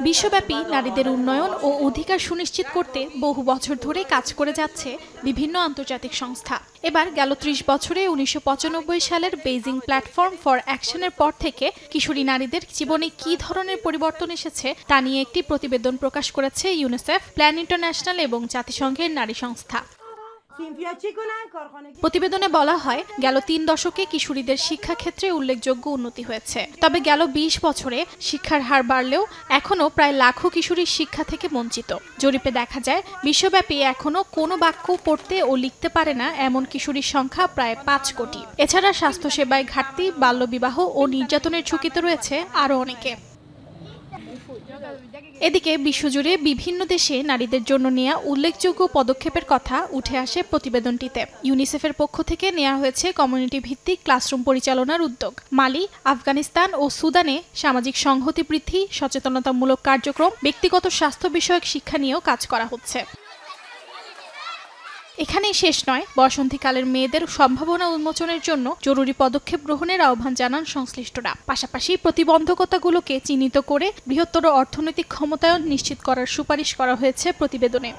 বিশ্বব্যাপী নারীদের উন্নয়ন ও অধিকার সুনিশ্চিত করতে বহু বছর ধরে কাজ করে যাচ্ছে বিভিন্ন আন্তর্জাতিক সংস্থা। এবার গেল ৩০ বছরে ১৯৯৫ সালের বেইজিং প্ল্যাটফর্ম ফর অ্যাকশনের পর থেকে কিশোরী নারীদের জীবনে কী ধরনের পরিবর্তন এসেছে তা নিয়ে একটি প্রতিবেদন প্রকাশ করেছে ইউনিসেফ, প্ল্যান ইন্টারন্যাশনাল এবং জাতিসংঘের নারী সংস্থা। প্রতিবেদনে বলা হয়, গেল ৩ দশকে কিশোরীদের শিক্ষাক্ষেত্রে উল্লেখযোগ্য উন্নতি হয়েছে। তবে গেল ২০ বছরে শিক্ষার হার বাড়লেও এখনও প্রায় লাখো কিশোরী শিক্ষা থেকে বঞ্চিত। জরিপে দেখা যায়, বিশ্বব্যাপী এখনও কোনো বাক্য পড়তে ও লিখতে পারে না এমন কিশোরীর সংখ্যা প্রায় ৫ কোটি। এছাড়া স্বাস্থ্যসেবায় ঘাটতি, বাল্যবিবাহ ও নির্যাতনের ঝুঁকিতে রয়েছে আরও অনেকে। এদিকে বিশ্বজুড়ে বিভিন্ন দেশে নারীদের জন্য নেওয়া উল্লেখযোগ্য পদক্ষেপের কথা উঠে আসে প্রতিবেদনটিতে। ইউনিসেফের পক্ষ থেকে নেওয়া হয়েছে কমিউনিটি ভিত্তিক ক্লাসরুম পরিচালনার উদ্যোগ। মালি, আফগানিস্তান ও সুদানে সামাজিক সংহতি বৃদ্ধি, সচেতনতামূলক কার্যক্রম, ব্যক্তিগত স্বাস্থ্য বিষয়ক শিক্ষা নিয়েও কাজ করা হচ্ছে। এখানেই শেষ নয়, বসন্তীকালের মেয়েদের সম্ভাবনা উন্মোচনের জন্য জরুরি পদক্ষেপ গ্রহণের আহ্বান জানান সংশ্লিষ্টরা। পাশাপাশি প্রতিবন্ধকতাগুলোকে চিহ্নিত করে বৃহত্তর অর্থনৈতিক ক্ষমতায়ন নিশ্চিত করার সুপারিশ করা হয়েছে প্রতিবেদনে।